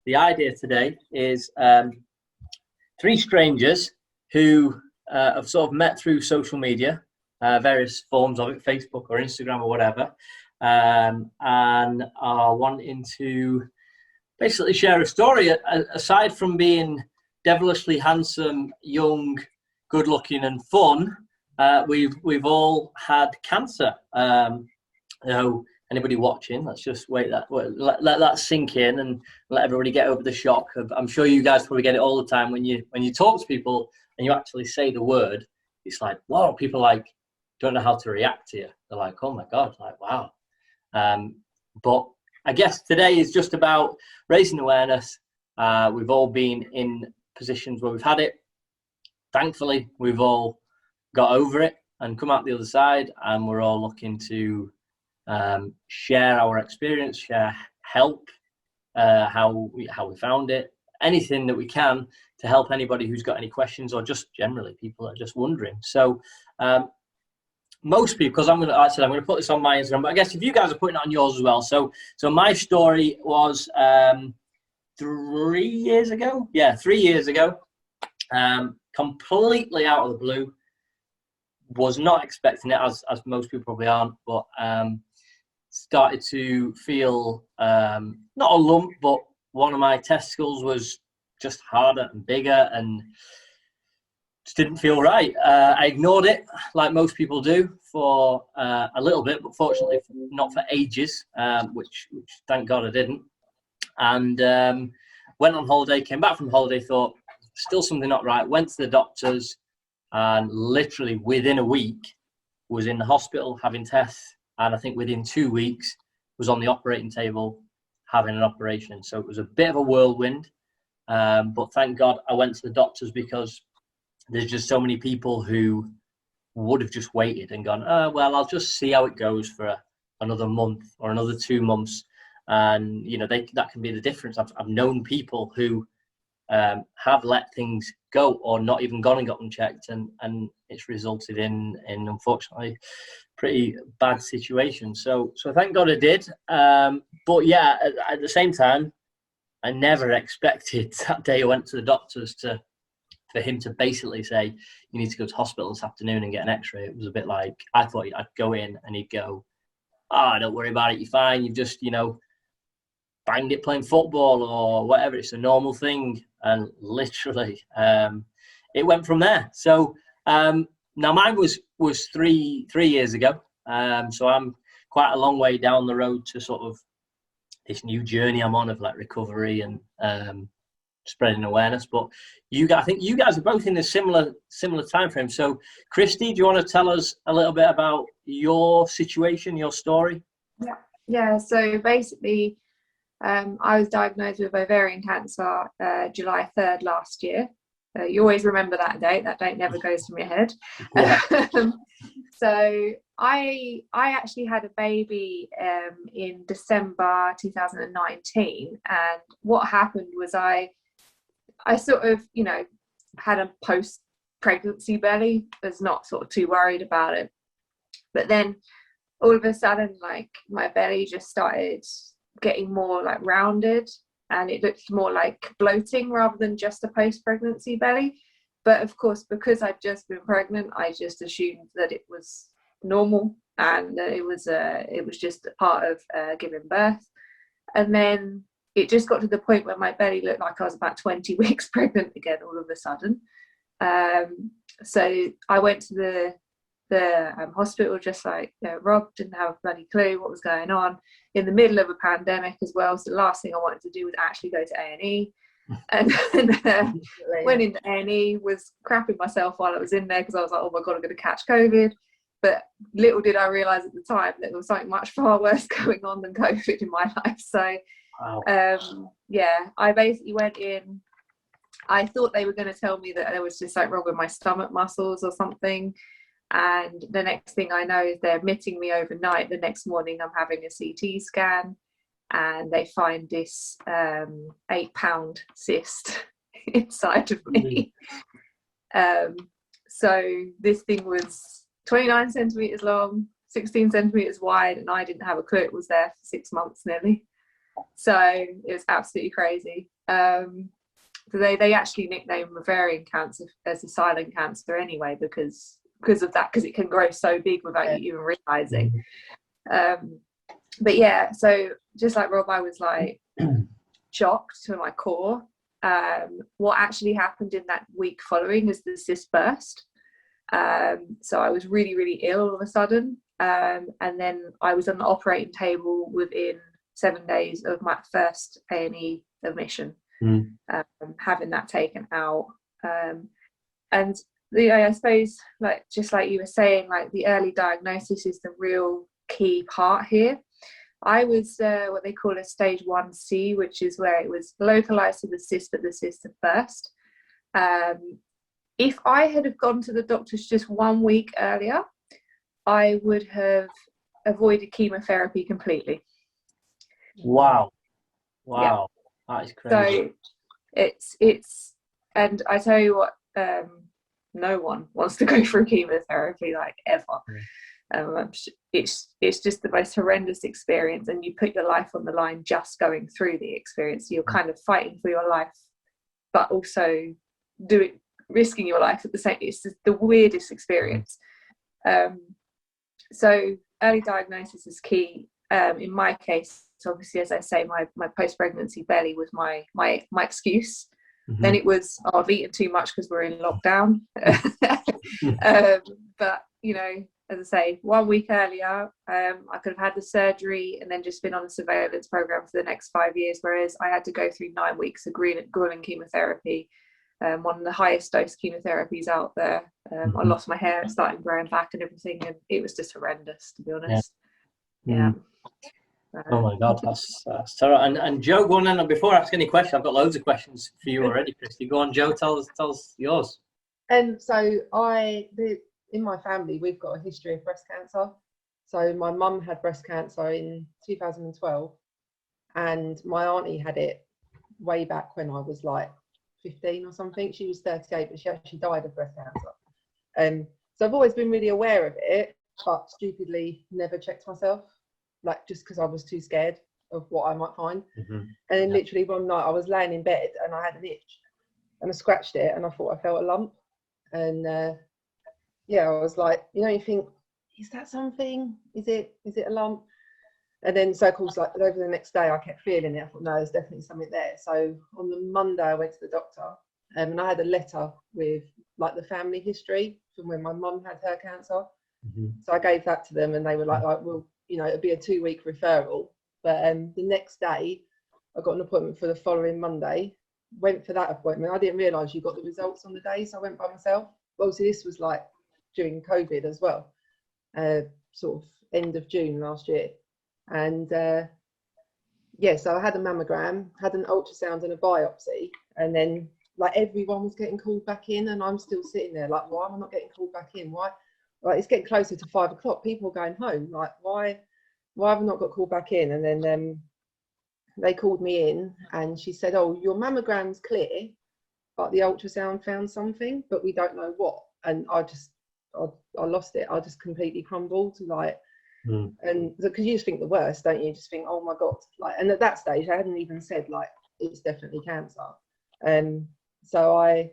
the idea today is three strangers who have sort of met through social media, various forms of it, Facebook or Instagram or whatever, and are wanting to basically share a story. Aside from being devilishly handsome, young, good-looking, and fun, we've all had cancer. Anybody watching, let's just let that sink in and let everybody get over the shock. I'm sure you guys probably get it all the time when you talk to people and you actually say the word. It's like, whoa, people like don't know how to react to you. They're like, oh my god, like wow. But I guess today is just about raising awareness. We've all been in positions where we've had it. Thankfully, we've all got over it and come out the other side, and we're all looking to share our experience, share help, how we found it, anything that we can to help anybody who's got any questions, or just generally people are just wondering. So most people, because I'm going to put this on my Instagram, but I guess if you guys are putting it on yours as well. So my story was 3 years ago. Yeah, 3 years ago. Completely out of the blue. Was not expecting it, as most people probably aren't, but started to feel not a lump, but one of my testicles was just harder and bigger and just didn't feel right. I ignored it like most people do for a little bit, but fortunately not for ages, which thank God I didn't. And went on holiday, came back from holiday, thought still something not right, went to the doctors, and literally within a week was in the hospital having tests, and I think within 2 weeks was on the operating table having an operation. So it was a bit of a whirlwind, but thank God I went to the doctors, because there's just so many people who would have just waited and gone, well, I'll just see how it goes for another month or another 2 months, and that can be the difference. I've known people who have let things go or not even gone and got them checked, and it's resulted in unfortunately pretty bad situation. So thank God I did. But yeah, at the same time, I never expected that day I went to the doctors for him to basically say, you need to go to hospital this afternoon and get an x-ray. It was a bit like, I thought I'd go in and he'd go, don't worry about it, you're fine, you've just banged it playing football or whatever, it's a normal thing. And literally it went from there. So now mine was three years ago, so I'm quite a long way down the road to sort of this new journey I'm on of like recovery and spreading awareness. But I think you guys are both in a similar time frame. So Kristie, do you want to tell us a little bit about your situation, your story? Yeah, so basically I was diagnosed with ovarian cancer July 3rd last year. You always remember that date. That date never goes from your head. Yeah. So I actually had a baby in December 2019, and what happened was I sort of had a post-pregnancy belly. Was not sort of too worried about it, but then all of a sudden, like, my belly just started getting more like rounded, and it looked more like bloating rather than just a post-pregnancy belly. But of course, because I'd just been pregnant, I just assumed that it was normal and that it was just a part of giving birth. And then it just got to the point where my belly looked like I was about 20 weeks pregnant again all of a sudden. So I went to the hospital, just like Rob, didn't have a bloody clue what was going on, in the middle of a pandemic as well. So the last thing I wanted to do was actually go to A&E, and then went into A&E, was crapping myself while I was in there, because I was like, oh my god, I'm going to catch COVID. But little did I realise at the time that there was something much far worse going on than COVID in my life. So wow. I basically went in. I thought they were going to tell me that there was just something wrong with my stomach muscles or something. And the next thing I know is they're admitting me overnight. The next morning I'm having a CT scan, and they find this 8-pound cyst inside of me. So this thing was 29 centimetres long, 16 centimetres wide, and I didn't have a clue it was there for 6 months nearly. So it was absolutely crazy. So they actually nicknamed ovarian cancer as a silent cancer anyway, because of that, because it can grow so big without you even realizing. But yeah, so just like Rob, I was like shocked to my core. What actually happened in that week following is the cyst burst. So I was really, really ill all of a sudden. And then I was on the operating table within 7 days of my first A&E admission, having that taken out. And I suppose, like just like you were saying, like the early diagnosis is the real key part here. I was what they call a stage 1C, which is where it was localized to the cyst, but the cyst had burst. If I had have gone to the doctors just 1 week earlier, I would have avoided chemotherapy completely. Wow. Yeah. That is crazy. So it's and I tell you what, no one wants to go through chemotherapy, like, ever. It's just the most horrendous experience, and you put your life on the line just going through the experience. You're kind of fighting for your life, but also risking your life at the same. It's just the weirdest experience. So early diagnosis is key. In my case, obviously, as I say, my post-pregnancy belly was my excuse. Then it was, I've eaten too much because we're in lockdown. But as I say, 1 week earlier, I could have had the surgery and then just been on a surveillance program for the next 5 years, whereas I had to go through 9 weeks of grueling chemotherapy, one of the highest dose chemotherapies out there. I lost my hair, it started growing back and everything, and it was just horrendous, to be honest. Oh my God, that's terrible. And Joe, go on then. Before I ask any questions, I've got loads of questions for you already, Kristie. Go on, Joe, tell us yours. And so in my family, we've got a history of breast cancer. So my mum had breast cancer in 2012, and my auntie had it way back when I was like 15 or something. She was 38, but she actually died of breast cancer. So I've always been really aware of it, but stupidly never checked myself, like just because I was too scared of what I might find. And then literally one night I was laying in bed and I had an itch, and I scratched it and I thought I felt a lump. And I was like, you think, is that something? Is it a lump? And then so of course, like over the next day I kept feeling it. I thought, no, there's definitely something there. So on the Monday I went to the doctor, and I had a letter with like the family history from when my mum had her cancer. So I gave that to them, and they were like, well, it'd be a 2-week referral. But the next day I got an appointment for the following Monday. Went for that appointment. I didn't realise you got the results on the day, so I went by myself. Well, obviously this was like during COVID as well, sort of end of June last year. And so I had a mammogram, had an ultrasound and a biopsy, and then like everyone was getting called back in, and I'm still sitting there like, why am I not getting called back in? Why? Like, it's getting closer to 5 o'clock, people are going home, like why have I not got called back in? And then they called me in, and she said, oh, your mammogram's clear, but the ultrasound found something, but we don't know what. And I lost it. I just completely crumbled, like, and because you just think the worst, don't you? You just think, oh my God, like, and at that stage I hadn't even said like it's definitely cancer. So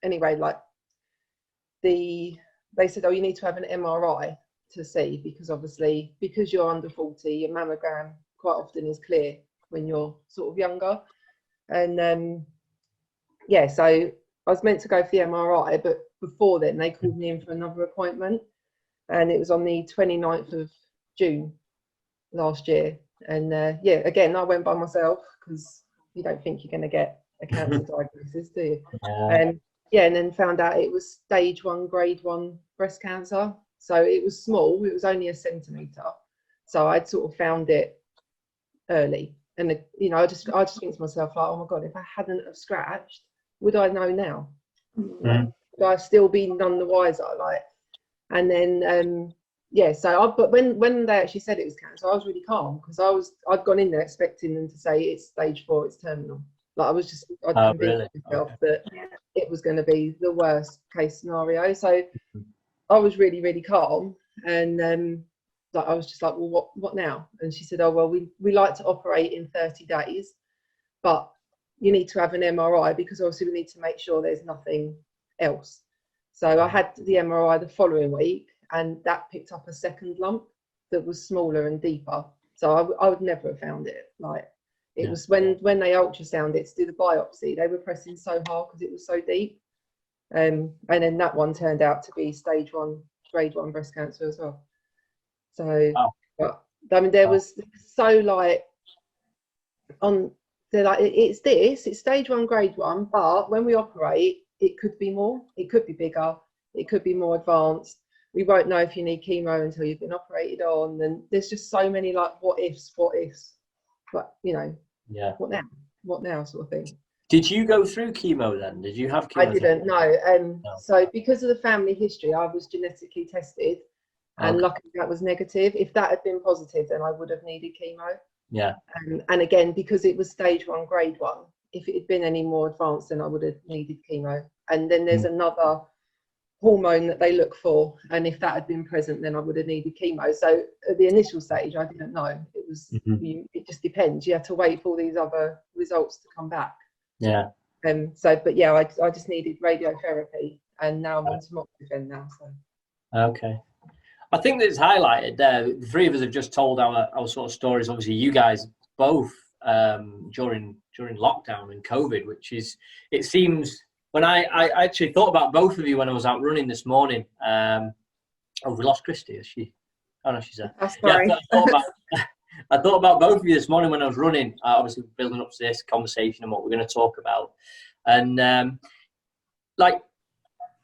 anyway, like they said, oh, you need to have an MRI to see, because obviously because you're under 40, your mammogram quite often is clear when you're sort of younger. And so I was meant to go for the MRI, but before then they called me in for another appointment, and it was on the 29th of June last year. And again, I went by myself, because you don't think you're going to get a cancer diagnosis, do you? And then found out it was stage 1, grade 1 breast cancer. So it was small, it was only 1 centimetre. So I'd sort of found it early. And I just think to myself, like, oh my God, if I hadn't have scratched, would I know now? Would I still be none the wiser? Like, and then but when they actually said it was cancer, I was really calm, because I'd gone in there expecting them to say it's stage 4, it's terminal. Like I'd convinced myself that it was going to be the worst case scenario. So I was really, really calm. And like, I was just like, well, what now? And she said, oh, well, we like to operate in 30 days, but you need to have an MRI because obviously we need to make sure there's nothing else. So I had the MRI the following week, and that picked up a second lump that was smaller and deeper. So I would never have found it. Like, it was when they ultrasound it to do the biopsy, they were pressing so hard because it was so deep. And then that one turned out to be stage 1, grade 1 breast cancer as well. So, but, I mean, there was so like, they're like, it's stage 1, grade 1, but when we operate, it could be more, it could be bigger, it could be more advanced. We won't know if you need chemo until you've been operated on. And there's just so many like what ifs, but you know, what now sort of thing. Did you go through chemo then? Did you have chemo? I didn't, no. So because of the family history, I was genetically tested, and luckily that was negative. If that had been positive, then I would have needed chemo. Yeah. And again, because it was stage 1, grade 1, if it had been any more advanced, then I would have needed chemo. And then there's another hormone that they look for, and if that had been present, then I would have needed chemo. So at the initial stage, I didn't know. It was it just depends. You have to wait for all these other results to come back. Yeah. So, but yeah, I just needed radiotherapy, and now I'm on tamoxifen now. So. Okay. I think that it's highlighted there. The three of us have just told our sort of stories. Obviously, you guys both during lockdown and COVID, which is, it seems, when I actually thought about both of you when I was out running this morning. We lost Kristie, is she? Oh no, she's there. Sorry. Yeah, I thought about both of you this morning when I was running. Obviously, building up to this conversation and what we're going to talk about, and like,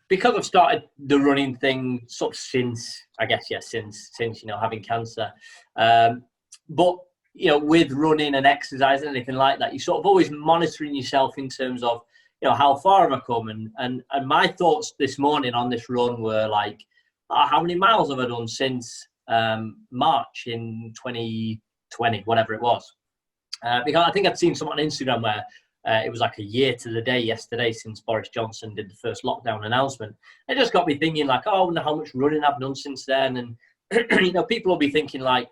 because I've started the running thing sort of since having cancer, but with running and exercise and anything like that, you're sort of always monitoring yourself in terms of how far have I come, and my thoughts this morning on this run were like, how many miles have I done since March in 2020, whatever it was, because I think I'd seen something on Instagram where it was like a year to the day yesterday since Boris Johnson did the first lockdown announcement. It just got me thinking like, oh, I wonder how much running I've done since then. And people will be thinking like,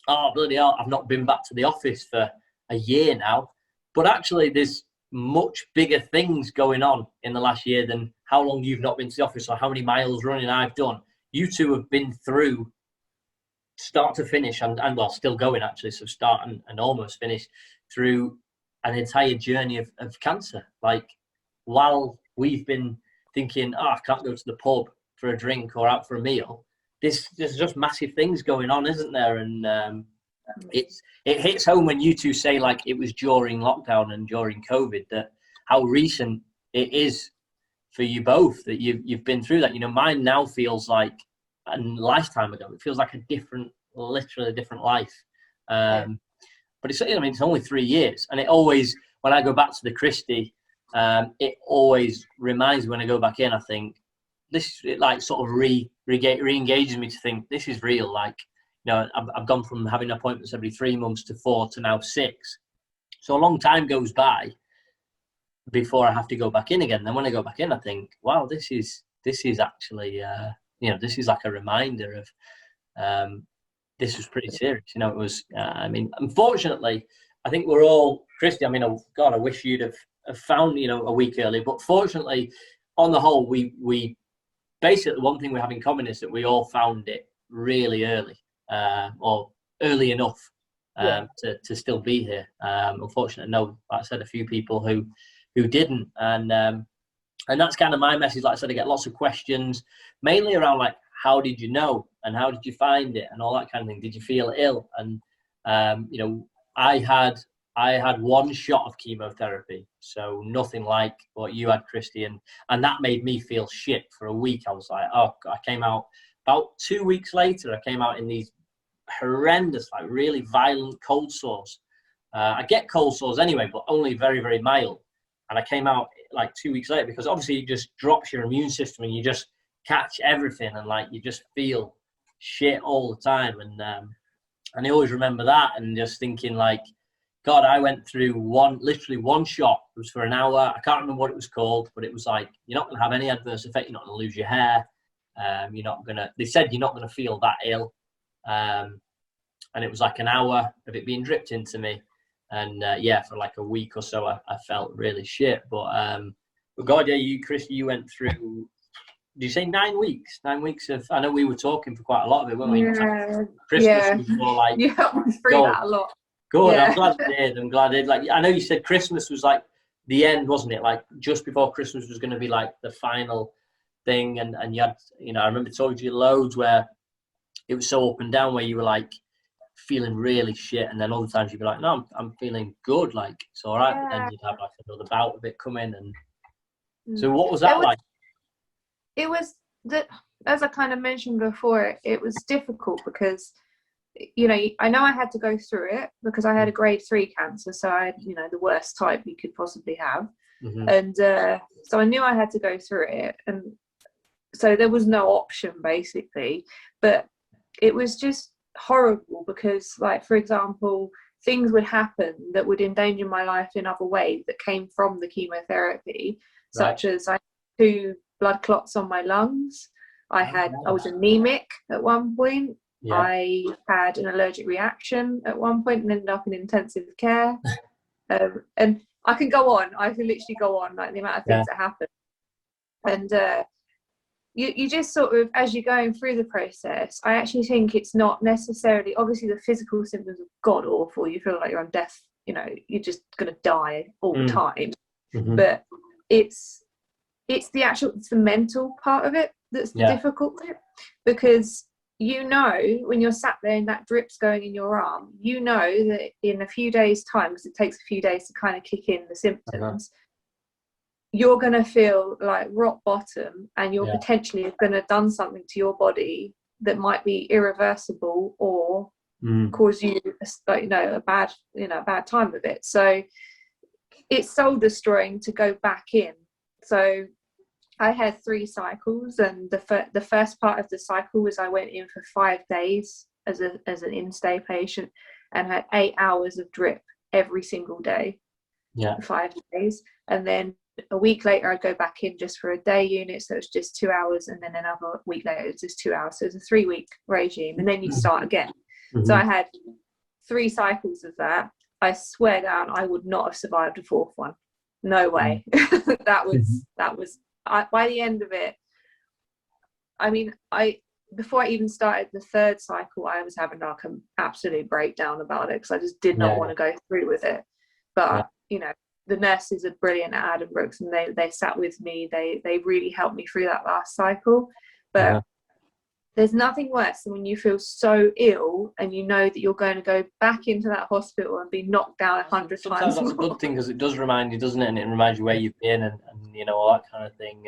oh, bloody hell, I've not been back to the office for a year now. But actually there's much bigger things going on in the last year than how long you've not been to the office or how many miles running I've done. You two have been through start to finish, and well, still going actually, so start and almost finish through an entire journey of cancer. Like, while we've been thinking, I can't go to the pub for a drink or out for a meal, there's just massive things going on, isn't there? And it hits home when you two say like it was during lockdown and during COVID, that how recent it is for you both that you've been through that. Mine now feels like a lifetime ago. It feels like literally a different life. But it's only 3 years, and it always, when I go back to the Kristie, it always reminds me when I go back in, I think it like sort of re-engages me to think this is real. Like, I've gone from having appointments every 3 months to 4 to now 6. So a long time goes by before I have to go back in again. Then when I go back in, I think, wow, this is actually, this is like a reminder of, this was pretty serious. It was, unfortunately, I think we're all, Kristie, God, I wish you'd have found, a week early. But fortunately, on the whole, we basically, one thing we have in common is that we all found it really early, or early enough to still be here. Unfortunately, no, like I said, a few people who didn't. And that's kind of my message. Like I said, I get lots of questions, mainly around like, how did you know, and how did you find it, and all that kind of thing. Did you feel ill? And I had one shot of chemotherapy, so nothing like what you had, Kristie, and that made me feel shit for a week. I was like, oh, I came out about 2 weeks later. I came out in these horrendous, like really violent cold sores. I get cold sores anyway, but only very, very mild. And I came out like 2 weeks later because obviously it just drops your immune system and you just catch everything, and like you just feel shit all the time. And I always remember that, and just thinking like, God, I went through literally one shot. It was for an hour. I can't remember what it was called, but it was like, you're not going to have any adverse effect. You're not going to lose your hair. They said you're not going to feel that ill. And it was like an hour of it being dripped into me. And yeah, for like a week or so, I felt really shit. But God, yeah, Kristie, you went through, did you say 9 weeks? 9 weeks of, I know we were talking for quite a lot of it, weren't we? Yeah, Christmas was more like, you helped me through that a lot. Good, Yeah. I'm glad I did. I'm glad I did. Like, I know you said Christmas was like the end, wasn't it? Like just before Christmas was going to be like the final thing. And you had, I remember talking to you loads where it was so up and down, where you were like feeling really shit, and then other times you'd be like, no, I'm feeling good, like it's all right. But then you'd have like another bout of it coming. And so what was that like? It was that, as I kind of mentioned before, it was difficult because I know I had to go through it because I had a grade 3 cancer, so I had the worst type you could possibly have. And so I knew I had to go through it, and so there was no option basically. But it was just horrible because, like, for example, things would happen that would endanger my life in other ways that came from the chemotherapy, such as I had 2 blood clots on my lungs. I was anemic at one point. Yeah. I had an allergic reaction at one point and ended up in intensive care. And I can go on. I can literally go on, like the amount of things that happened. And you just sort of, as you're going through the process, I actually think it's not necessarily, obviously the physical symptoms are god awful. You feel like you're on death, you're just going to die all the time. But it's the mental part of it that's the difficult bit, because when you're sat there and that drip's going in your arm, that in a few days' time, because it takes a few days to kind of kick in the symptoms, you're going to feel like rock bottom, and you're potentially going to have done something to your body that might be irreversible or cause you a bad time of it. So it's soul destroying to go back in. So I had 3 cycles, and the first part of the cycle was I went in for 5 days as an in-stay patient and had 8 hours of drip every single day for 5 days. And then a week later I'd go back in just for a day unit, so it's just 2 hours, and then another week later it's just 2 hours. So it's a 3-week regime, and then you start again. So I had 3 cycles of that. I swear down, I would not have survived a 4th one. No way. that was by the end of it, I mean, before I even started the 3rd cycle, I was having like an absolute breakdown about it because I just did not want to go through with it. But the nurses are brilliant at Adam Brooks, and they sat with me. They really helped me through that last cycle. But there's nothing worse than when you feel so ill and you know that you're going to go back into that hospital and be knocked down 100 times. Sometimes that's a good thing, because it does remind you, doesn't it? And it reminds you where you've been and all that kind of thing.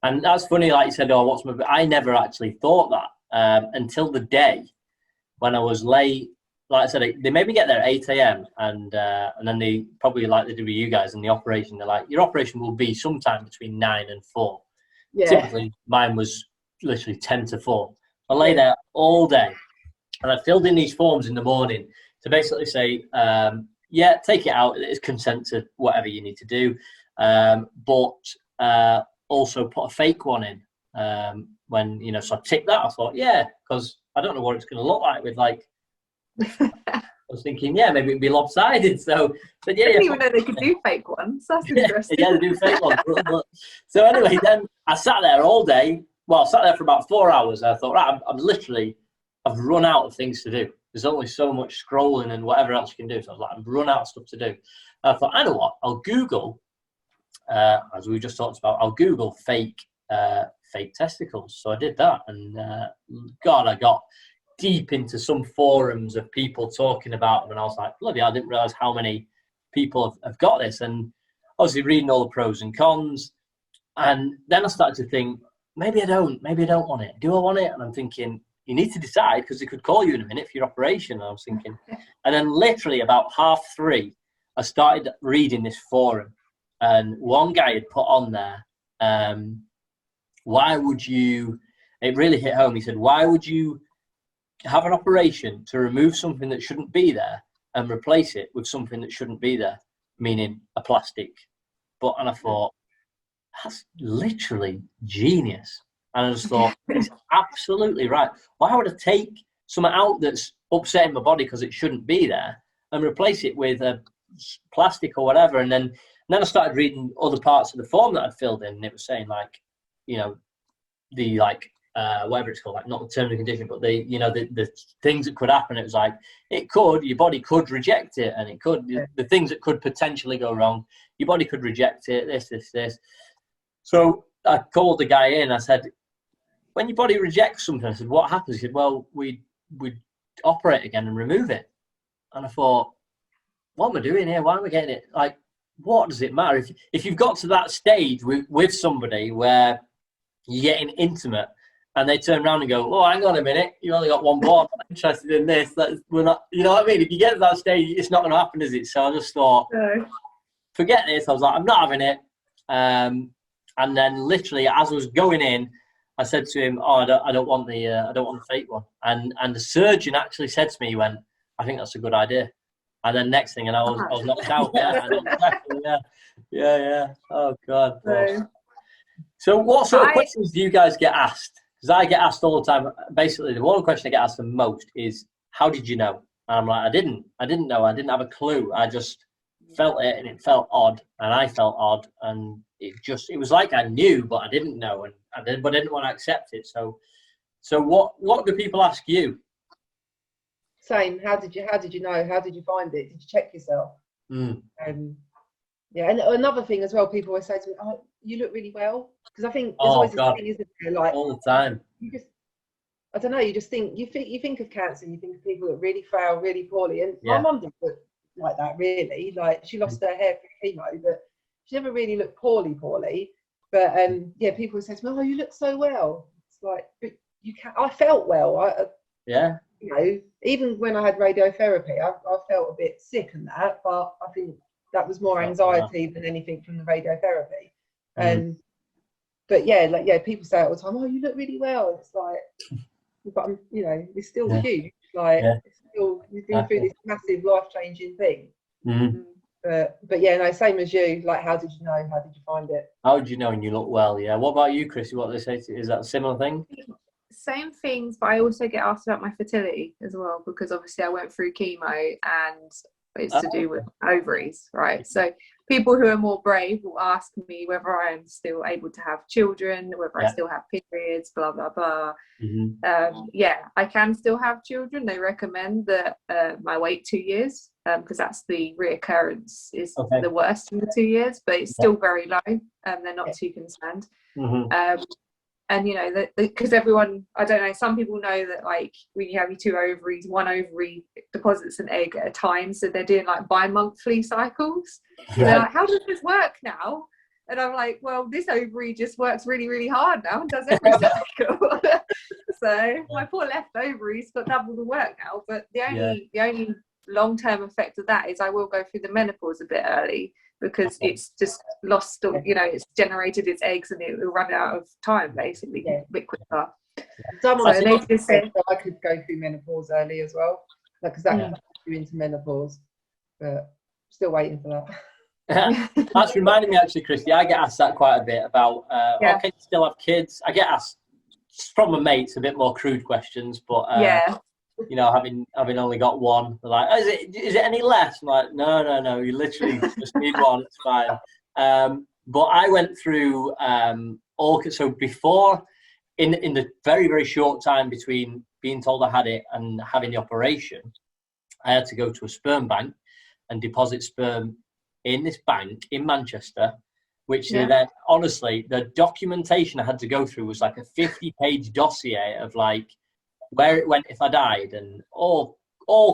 And that's funny, like you said, I never actually thought that until the day when I was late. Like I said, they made me get there at 8 a.m. and then they probably, like they do with you guys in the operation, they're like, your operation will be sometime between 9 and 4. Typically mine was literally 10 to 4. I lay there all day, and I filled in these forms in the morning to basically say, take it out, it's consent to whatever you need to do, but also put a fake one in when, so I ticked that. I thought, because I don't know what it's going to look like with like, I was thinking, maybe it'd be lopsided. So, but I didn't even know they could do fake ones. That's interesting. They do fake ones. So anyway, then I sat there all day. Well, I sat there for about 4 hours. And I thought, right, I've run out of things to do. There's only so much scrolling and whatever else you can do. So I was like, I've run out of stuff to do. And I thought, I know what? I'll Google, as we just talked about, I'll Google fake testicles. So I did that, and God, I got deep into some forums of people talking about them, and I was like, bloody, I didn't realize how many people have got this. And obviously reading all the pros and cons, and then I started to think, maybe I don't want it. Do I want it? And I'm thinking, you need to decide, because they could call you in a minute for your operation. And I was thinking, and then literally about 3:30, I started reading this forum, and one guy had put on there, why would you, it really hit home. He said, why would you have an operation to remove something that shouldn't be there and replace it with something that shouldn't be there, meaning a plastic butt? And I thought, that's literally genius. And I just thought, it's absolutely right. Why would I take something out that's upsetting my body because it shouldn't be there, and replace it with a plastic or whatever. And then I started reading other parts of the form that I'd filled in, and it was saying like, you know, the like whatever it's called, like not the terms and condition, but the, you know, the things that could happen. It was like, your body could reject it, and it could, the things that could potentially go wrong, your body could reject it, this. So I called the guy in. I said, when your body rejects something, I said, what happens? He said, well, we'd operate again and remove it. And I thought, what am I doing here? Why am I getting it? Like, what does it matter? If you've got to that stage with somebody where you're getting intimate, and they turn around and go, oh, hang on a minute, you only got one board, I'm not interested in this. We're not, you know what I mean? If you get to that stage, it's not going to happen, is it? So I just thought, forget this. I was like, I'm not having it. And then literally, as I was going in, I said to him, oh, I don't want the fake one. And the surgeon actually said to me, he went, I think that's a good idea. And then next thing, and I was knocked out. Yeah. Oh God. So what sort of questions do you guys get asked? Because I get asked all the time. Basically, the one question I get asked the most is, how did you know? And I'm like, I didn't know. I didn't have a clue. I just felt it, and it felt odd, and I felt odd, and it was like I knew, but I didn't know, but I didn't want to accept it. So what do people ask you? Same. How did you know? How did you find it? Did you check yourself? Yeah, and another thing as well, people always say to me, oh, you look really well. Because I think there's always this thing, isn't there? Like, all the time. You just, I don't know, you just think, you think of cancer, and you think of people that really fail really poorly. And my mum didn't look like that, really. Like, she lost her hair through chemo, but she never really looked poorly. But people say to me, oh, you look so well. It's like, but I felt well. You know, even when I had radiotherapy, I felt a bit sick and that, but I think that was more anxiety than anything from the radiotherapy. But people say all the time, oh, you look really well. It's like, but I'm, you know, it's still huge. Like, it's still, you've been through this massive life-changing thing. But yeah, no, same as you. Like, how did you know? How did you find it? How did you know? And you look well. Yeah. What about you, Kristie? What they say to you? Is that a similar thing? Same things, but I also get asked about my fertility as well, because obviously I went through chemo and it's to do with ovaries, right? So people who are more brave will ask me whether I'm still able to have children, whether I still have periods, blah blah blah. I can still have children. They recommend that I wait 2 years, because that's the reoccurrence is the worst in the 2 years, but it's still very low. They're not too concerned. And you know, because everyone, I don't know, some people know that like when you have your 2 ovaries, one ovary deposits an egg at a time, so they're doing like bi-monthly cycles. They're like, how does this work now? And I'm like, well, this ovary just works really, really hard now and does every cycle. So my poor left ovary's got double the work now. But the only long-term effect of that is I will go through the menopause a bit early, because it's just lost, you know, it's generated its eggs and it will run out of time basically a bit quicker. Someone just said I could go through menopause early as well, because that puts you into menopause, but still waiting for that. That's reminding me actually, Kristie, I get asked that quite a bit about can you still have kids? I get asked from my mates a bit more crude questions, but you know, having only got one, they're like, is it any less? I'm like, no, you literally just need one, it's fine. But I went through so before, in the very, very short time between being told I had it and having the operation, I had to go to a sperm bank and deposit sperm in this bank in Manchester, which then, honestly, the documentation I had to go through was like a 50-page dossier of like where it went if I died, and all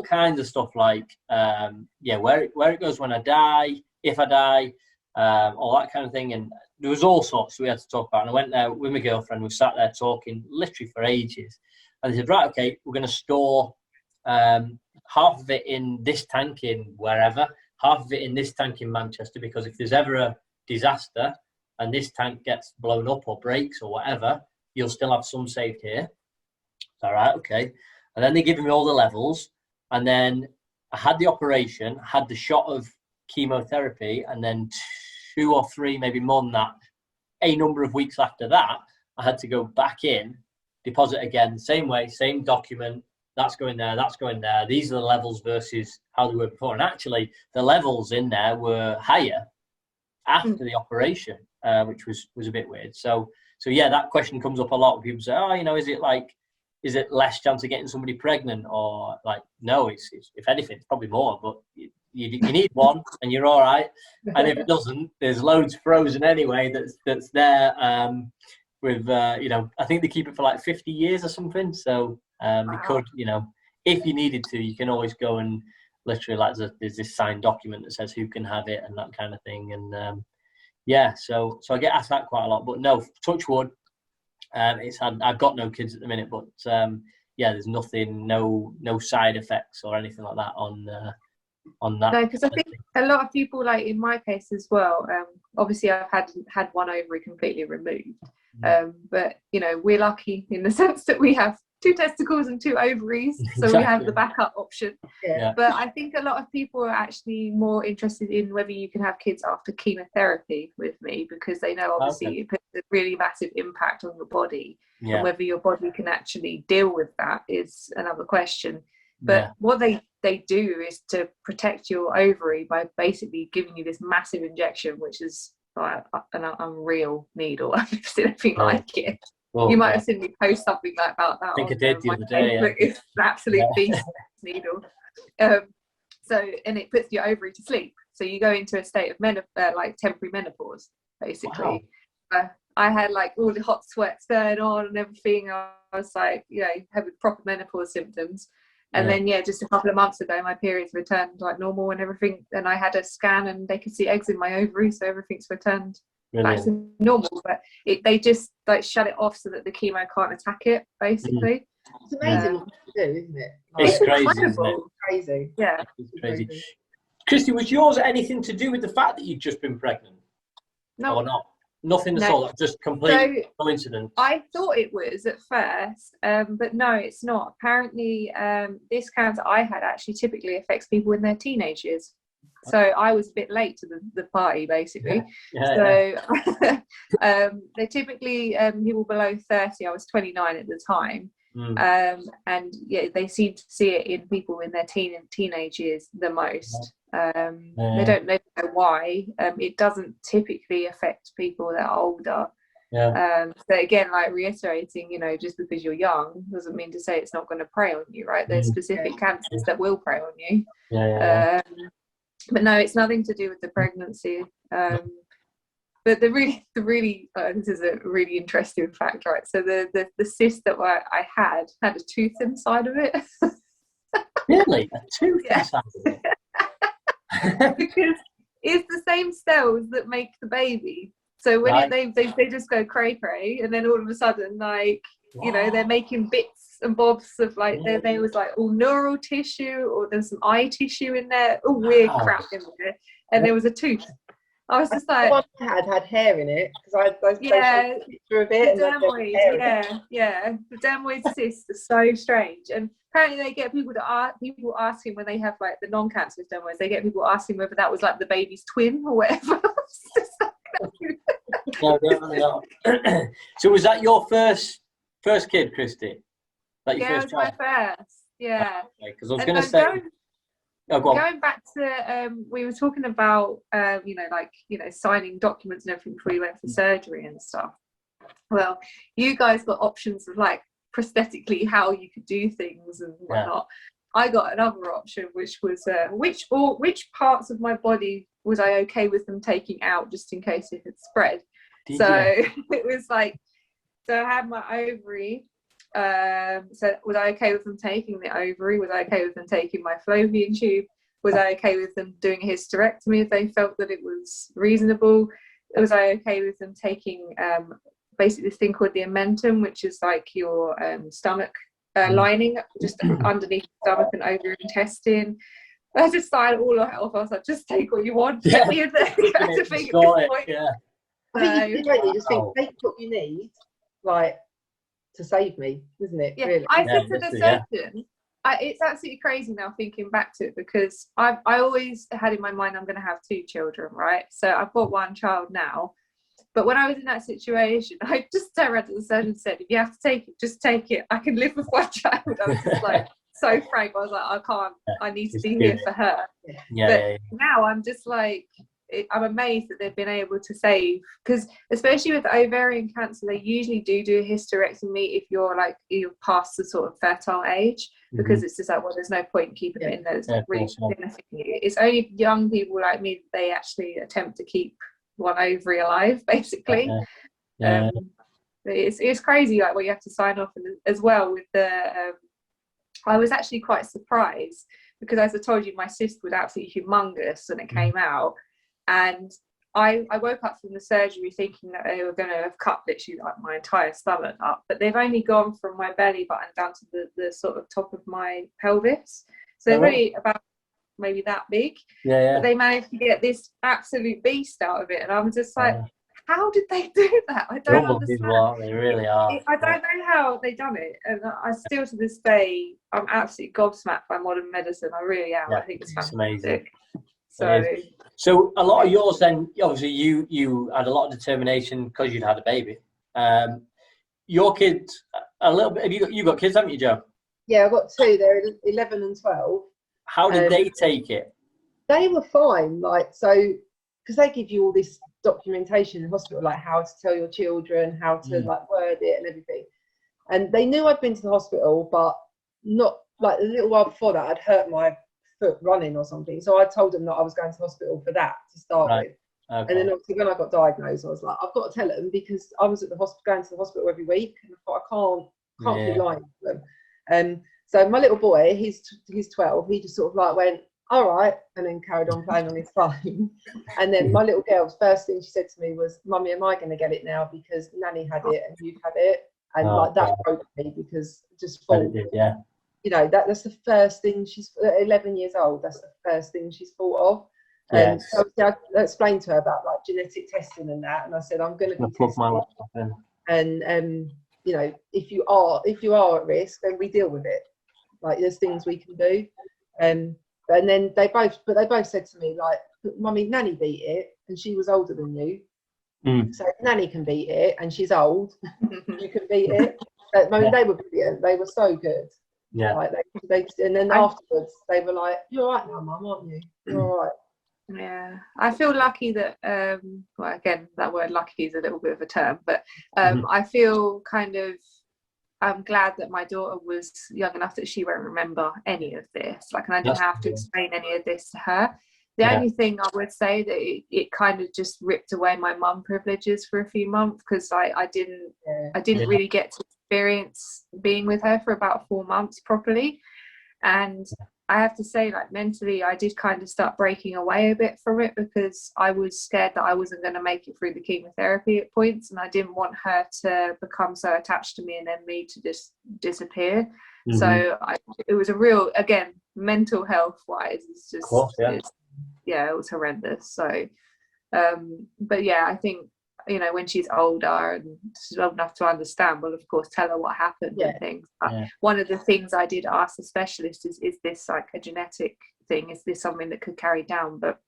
kinds of stuff, like where it goes when I die, if I die, all that kind of thing. And there was all sorts we had to talk about. And I went there with my girlfriend. We sat there talking literally for ages. And they said, right, okay, we're going to store half of it in this tank in wherever, half of it in this tank in Manchester, because if there's ever a disaster and this tank gets blown up or breaks or whatever, you'll still have some saved here. All right, okay. And then they give me all the levels, and then I had the operation, had the shot of chemotherapy, and then 2 or 3, maybe more than that, a number of weeks after that, I had to go back in, deposit again, same way, same document, that's going there, that's going there. These are the levels versus how they were before. And actually, the levels in there were higher after the operation, which was a bit weird. So yeah, that question comes up a lot when people say, oh, you know, is it less chance of getting somebody pregnant? Or like, no, it's if anything, it's probably more, but you need one and you're all right. And if it doesn't, there's loads frozen anyway that's there with, you know, I think they keep it for like 50 years or something. So they could, you know, if you needed to, you can always go and literally, like, there's this signed document that says who can have it and that kind of thing. And yeah, so I get asked that quite a lot. But no, touch wood, I've got no kids at the minute, but yeah, there's nothing, no side effects or anything like that on that. No, because I think a lot of people, like in my case as well, obviously I've had one ovary completely removed, but you know, we're lucky in the sense that we have 2 testicles and 2 ovaries, so Exactly. we have the backup option. Yeah. But I think a lot of people are actually more interested in whether you can have kids after chemotherapy with me, because they know obviously it puts a really massive impact on your body, and whether your body can actually deal with that is another question. But what they do is to protect your ovary by basically giving you this massive injection, which is like an unreal needle. I've never seen anything like it. Well, you might have seen me post something like about that. I think I did the other day. It's an absolute beast needle. So, and it puts your ovary to sleep. So you go into a state of like temporary menopause, basically. Wow. I had like all the hot sweats going on and everything. I was like, you know, having proper menopause symptoms. And then, just a couple of months ago, my periods returned like normal and everything. And I had a scan and they could see eggs in my ovary. So everything's returned back to normal. But they just like shut it off so that the chemo can't attack it, basically. It's amazing what you do, isn't it? Like, it's crazy, isn't it? Crazy. Yeah. It's crazy. Kristie, was yours anything to do with the fact that you'd just been pregnant? No. Or not? Nothing at all, just complete coincidence. I thought it was at first, but no, it's not. Apparently, this cancer I had actually typically affects people in their teenage years. So I was a bit late to the party, basically. They typically, people below 30, I was 29 at the time. And they seem to see it in people in their teenage years the most. They don't know why. It doesn't typically affect people that are older. So again, like reiterating, you know, just because you're young doesn't mean to say it's not going to prey on you, right? There's specific cancers that will prey on you. But no, it's nothing to do with the pregnancy. But the really this is a really interesting fact, right? So the cyst that I had a tooth inside of it. Really? A tooth inside of it? Because it's the same cells that make the baby. So when they just go cray, and then all of a sudden, like, you know, they're making bits and bobs of like there was like all neural tissue, or there's some eye tissue in there, all weird crap in there, and there was a tooth. I was just like, the one had hair in it, because I a picture of it. The dermoid cyst is so strange, and apparently they get people asking when they have like the non-cancerous dermoids, they get people asking whether that was like the baby's twin or whatever. No, definitely not. So was that your first kid, Kristie? It was my first. Yeah. Because I was going to say. Going back to we were talking about signing documents and everything before you went for surgery and stuff. Well, you guys got options of like prosthetically how you could do things and whatnot. I got another option, which was which parts of my body was I okay with them taking out just in case it had spread. It was like, so I had my ovary. So was I okay with them taking the ovary? Was I okay with them taking my fallopian tube? Was I okay with them doing a hysterectomy if they felt that it was reasonable? Was I okay with them taking basically this thing called the omentum, which is like your stomach lining, just underneath the stomach and over your intestine? I just started all off. I was like, just take what you want. Get me in there. I think you just think, take what you need, like, to save me, isn't it? Yeah, really? I said to the surgeon, it's absolutely crazy now thinking back to it, because I always had in my mind I'm going to have 2 children, right? So I've got 1 child now, but when I was in that situation, I just turned around to the surgeon and said, if you have to take it, just take it. I can live with 1 child. I was just like, so frank. I was like, I can't. I need to It's be good. here for her. Yeah, But yeah, now I'm just like, I'm amazed that they've been able to save, because especially with ovarian cancer, they usually do a hysterectomy if you're past the sort of fertile age, because it's just like, well, there's no point keeping it in there. It's not really benefiting you. It's only young people like me that they actually attempt to keep one ovary alive, basically. It's crazy, like what you have to sign off, and as well with the I was actually quite surprised, because as I told you, my cyst was absolutely humongous when it came out, and I woke up from the surgery thinking that they were going to have cut literally like my entire stomach up, but they've only gone from my belly button down to the sort of top of my pelvis, so they're really about maybe that big. But they managed to get this absolute beast out of it, and I'm just like, how did they do that? I don't understand. They really are. I don't know how they done it, and I still to this day I'm absolutely gobsmacked by modern medicine. I really am. I think it's amazing. So a lot of yours then, obviously you had a lot of determination because you'd had a baby. Your kids a little bit. You got kids, haven't you, Joe? Yeah, I've got two. They're 11 and 12. How did they take it? They were fine, because they give you all this documentation in the hospital, like how to tell your children, how to word it and everything. And they knew I'd been to the hospital, but not like a little while before that I'd hurt my foot running or something. So I told them that I was going to the hospital for that to start with. And then obviously when I got diagnosed, I was like, I've got to tell them, because I was at the hospital, going to the hospital every week, and I thought I can't keep lying to them. So my little boy, he's 12. He just sort of like went, all right, and then carried on playing on his phone. And then my little girl's first thing she said to me was, Mummy, am I going to get it now, because Nanny had it and you've had it? And that broke me, because just thought, you know, that's the first thing she's 11 years old. That's the first thing she's thought of. And so I explained to her about like genetic testing and that, and I said, I'm going to be tested. And you know, if you are at risk, then we deal with it. Like there's things we can do. And then they both said to me, like, Mummy, Nanny beat it, and she was older than you. So Nanny can beat it, and she's old. You can beat it. They were brilliant. They were so good. Yeah. Like they and then afterwards they were like, "You're all right now, Mum, aren't you? You're all right." Yeah, I feel lucky that well, again, that word lucky is a little bit of a term, but I feel kind of, I'm glad that my daughter was young enough that she won't remember any of this, like, and I didn't have to explain any of this to her. The only thing I would say that it kind of just ripped away my mum privileges for a few months, because I didn't really get to experience being with her for about 4 months properly. And I have to say, like, mentally I did kind of start breaking away a bit from it, because I was scared that I wasn't going to make it through the chemotherapy at points, and I didn't want her to become so attached to me and then me to just disappear. So it was a real, again, mental health wise, it's just it was horrendous. So but yeah, I think, you know, when she's older and she's old enough to understand, we'll of course tell her what happened and things. One of the things I did ask the specialist is this like a genetic thing? Is this something that could carry down? But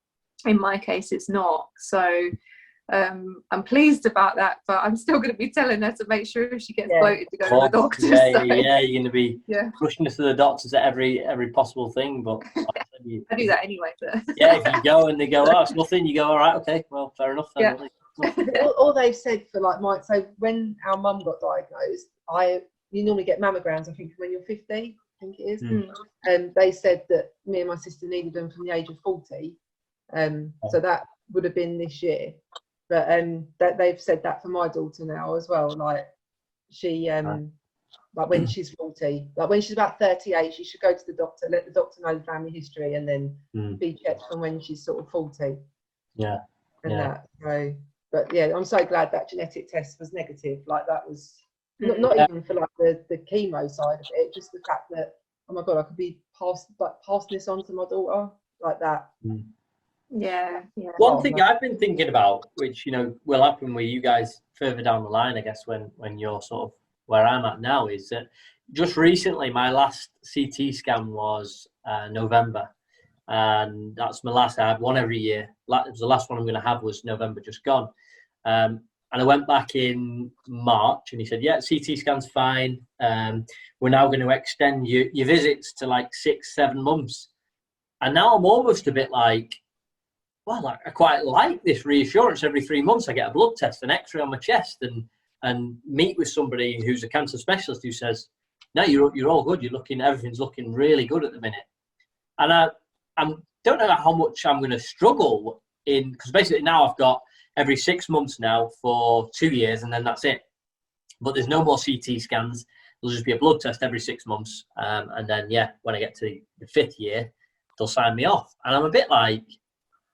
in my case it's not. So I'm pleased about that, but I'm still going to be telling her to make sure she gets bloated to go to the doctor. You're going to be pushing us to the doctors at every possible thing. But I do that anyway. But if you go and they go, oh, it's nothing, you go, all right, okay, well, fair enough. Then, all they've said for like so when our mum got diagnosed, you normally get mammograms, I think, when you're 50, I think it is. And they said that me and my sister needed them from the age of 40. So that would have been this year. But that they've said that for my daughter now as well. Like she like when she's 40, like when she's about 38, she should go to the doctor, let the doctor know the family history, and then be checked from when she's sort of 40. That. So, but yeah, I'm so glad that genetic test was negative. Like that was not even for like the chemo side of it, just the fact that, oh my God, I could be passing this on to my daughter like that. One thing I've been thinking about, which, you know, will happen with you guys further down the line, I guess, when you're sort of where I'm at now, is that just recently my last CT scan was November, and that's my last. I had one every year. The last one I'm going to have was November just gone, and And I went back in March, and he said, yeah, CT scan's fine. We're now going to extend your visits to like 6-7 months. And now I'm almost a bit like, well, I quite like this reassurance. Every 3 months I get a blood test, an x-ray on my chest, and meet with somebody who's a cancer specialist who says, no, you're all good. Everything's looking really good at the minute. And I don't know how much I'm going to struggle in, because basically now I've got every 6 months now for 2 years, and then that's it. But there's no more CT scans. There'll just be a blood test every 6 months. And then, yeah, when I get to the 5th year, they'll sign me off. And I'm a bit like,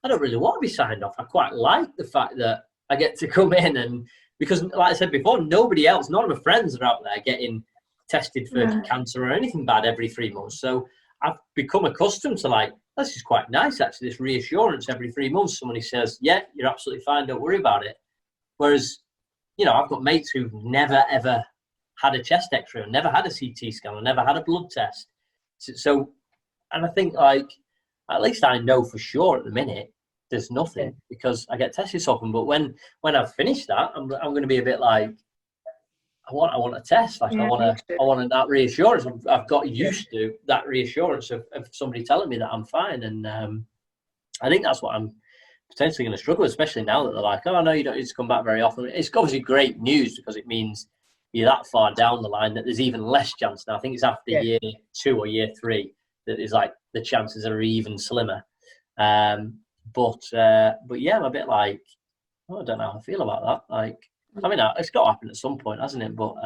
I don't really want to be signed off. I quite like the fact that I get to come in, and because, like I said before, nobody else, none of my friends are out there getting tested for cancer or anything bad every 3 months. So I've become accustomed to like, this is quite nice actually, this reassurance every 3 months. Somebody says, yeah, you're absolutely fine, don't worry about it. Whereas, you know, I've got mates who've never ever had a chest x-ray, or never had a CT scan, or never had a blood test. So, and I think like, at least I know for sure at the minute there's nothing, because I get tested so often. But when I've finished that, I'm going to be a bit like, I want a test. Like I want that reassurance. I've got used to that reassurance of somebody telling me that I'm fine. And I think that's what I'm potentially going to struggle with, especially now that they're like, oh no, you don't need to come back very often. It's obviously great news, because it means you're that far down the line that there's even less chance now. I think it's after year 2 or year 3 that is like the chances are even slimmer. But yeah, I'm a bit like, I don't know how I feel about that. Like, I mean, it's got to happen at some point, hasn't it? But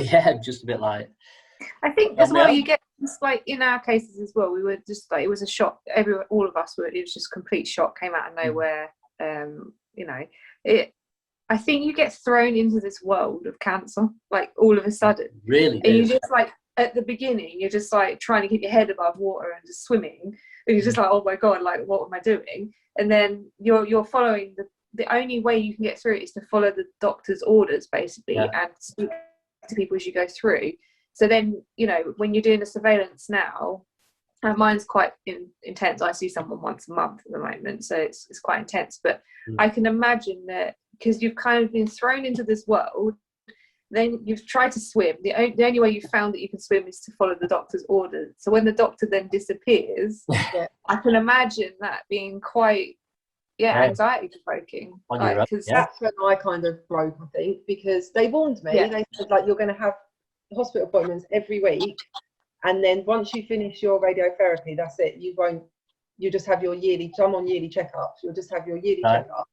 yeah, just a bit like. I think as well, you get just like in our cases as well. We were just like, it was a shock. All of us were. It was just complete shock. Came out of nowhere. You know, I think you get thrown into this world of cancer, like all of a sudden. Really? And you just like, at the beginning, you're just like trying to keep your head above water and just swimming. And you're just like, oh my God, like what am I doing? And then you're following the only way you can get through it is to follow the doctor's orders, basically, and speak to people as you go through. So then, you know, when you're doing a surveillance now, mine's quite intense. I see someone once a month at the moment, so it's quite intense. But I can imagine that because you've kind of been thrown into this world, then you've tried to swim. The only way you found that you can swim is to follow the doctor's orders. So when the doctor then disappears, I can imagine that being quite anxiety provoking. That's when I kind of broke, I think, because they warned me. They said, like, you're going to have hospital appointments every week, and then once you finish your radiotherapy, that's it. You just have your yearly. So I'm on yearly checkups. You'll just have your yearly checkup.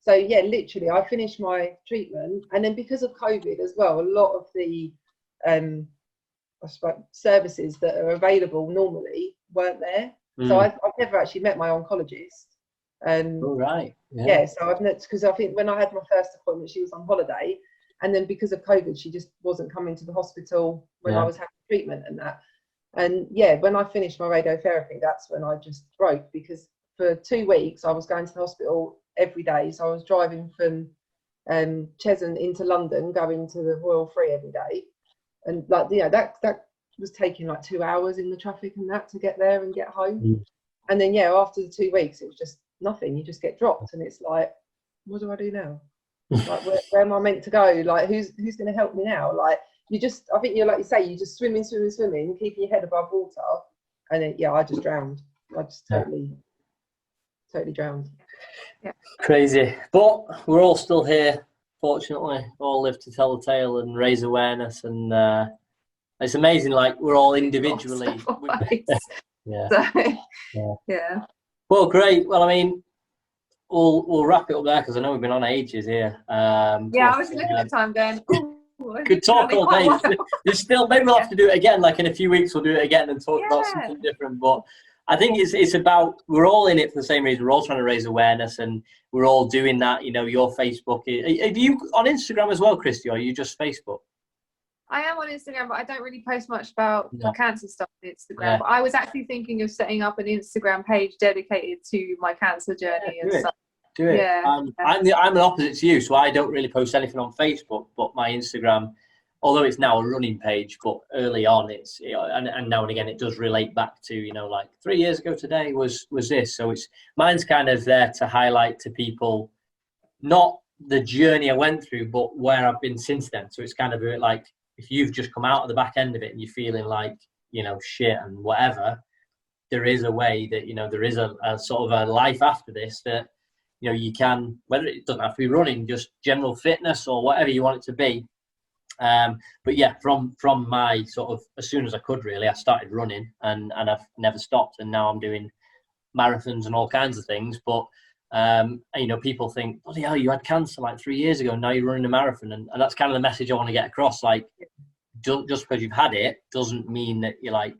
So yeah, literally, I finished my treatment, and then because of COVID as well, a lot of the I suppose services that are available normally weren't there. So I've never actually met my oncologist. So I've met, because I think when I had my first appointment, she was on holiday, and then because of COVID, she just wasn't coming to the hospital when I was having treatment and that. And yeah, when I finished my radiotherapy, that's when I just broke, because for 2 weeks I was going to the hospital every day. So I was driving from Cheshunt into London, going to the Royal Free every day, and like, you know, that was taking like 2 hours in the traffic and that to get there and get home. And then after the 2 weeks, it was just nothing. You just get dropped, and it's like, what do I do now? Like, where am I meant to go? Like, who's going to help me now? Like, I think you're, like you say, you just swimming, keeping your head above water, and then I just drowned. I just totally drowned. Crazy, but we're all still here. Fortunately, all live to tell the tale and raise awareness, and it's amazing. Like, we're all individually. Well, great. Well, I mean, we'll wrap it up there, because I know we've been on ages here. I was looking at time going, could talk all day. There's still, maybe we'll have to do it again. Like in a few weeks, we'll do it again and talk about something different. But I think it's about, we're all in it for the same reason. We're all trying to raise awareness, and we're all doing that. You know, your Facebook. Are you on Instagram as well, Kristie, or are you just Facebook? I am on Instagram, but I don't really post much about my cancer stuff on Instagram. But I was actually thinking of setting up an Instagram page dedicated to my cancer journey and stuff. Do it. Yeah. I'm the opposite to you, so I don't really post anything on Facebook, but my Instagram, although it's now a running page, but early on it's, you know, and now and again it does relate back to, you know, like 3 years ago today was this. So mine's kind of there to highlight to people, not the journey I went through, but where I've been since then. So it's kind of a bit like, if you've just come out of the back end of it and you're feeling like, you know, shit and whatever, there is a way that, you know, there is a sort of a life after this that, you know, you can, whether it doesn't have to be running, just general fitness or whatever you want it to be. But yeah, from my sort of, as soon as I could really, I started running and I've never stopped. And now I'm doing marathons and all kinds of things. But, you know, people think, bloody hell, you had cancer like 3 years ago, and now you're running a marathon. And that's kind of the message I want to get across. Like, just because you've had it doesn't mean that you're like,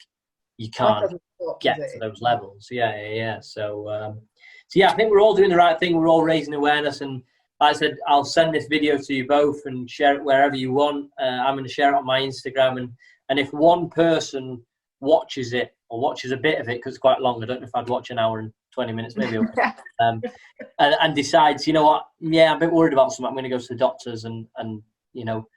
you can't get to those levels. Yeah. So yeah, I think we're all doing the right thing. We're all raising awareness. And like I said, I'll send this video to you both and share it wherever you want. I'm going to share it on my Instagram. And if one person watches it or watches a bit of it, because it's quite long, I don't know if I'd watch an hour and 20 minutes maybe, and decides, you know what, yeah, I'm a bit worried about something, I'm going to go to the doctors and you know,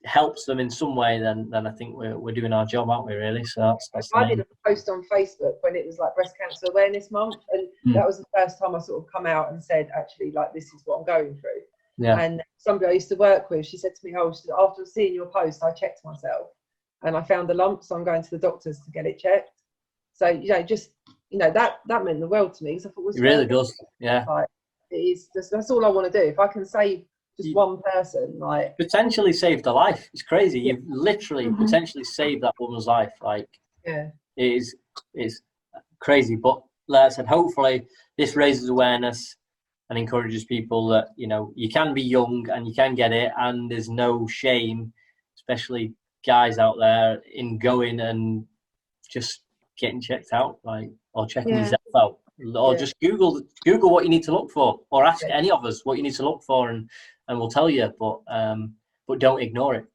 helps them in some way, then I think we're doing our job, aren't we, really? So that's I did a post on Facebook when it was like Breast Cancer Awareness Month, and that was the first time I sort of come out and said, actually, like, this is what I'm going through. Yeah. And somebody I used to work with, she said to me, oh, she said, after seeing your post, I checked myself and I found a lump, so I'm going to the doctors to get it checked. So, you know, just, you know, that meant the world to me, because I thought, it really does. Yeah. Like, it is, that's all I want to do. If I can save just one person, like, potentially saved a life. It's crazy. You've literally potentially saved that woman's life. Like, yeah, it's crazy. But like I said, hopefully this raises awareness and encourages people that, you know, you can be young and you can get it, and there's no shame, especially guys out there, in going and just getting checked out, like, or checking yourself out, or just Google what you need to look for, or ask any of us what you need to look for, and we'll tell you. But don't ignore it.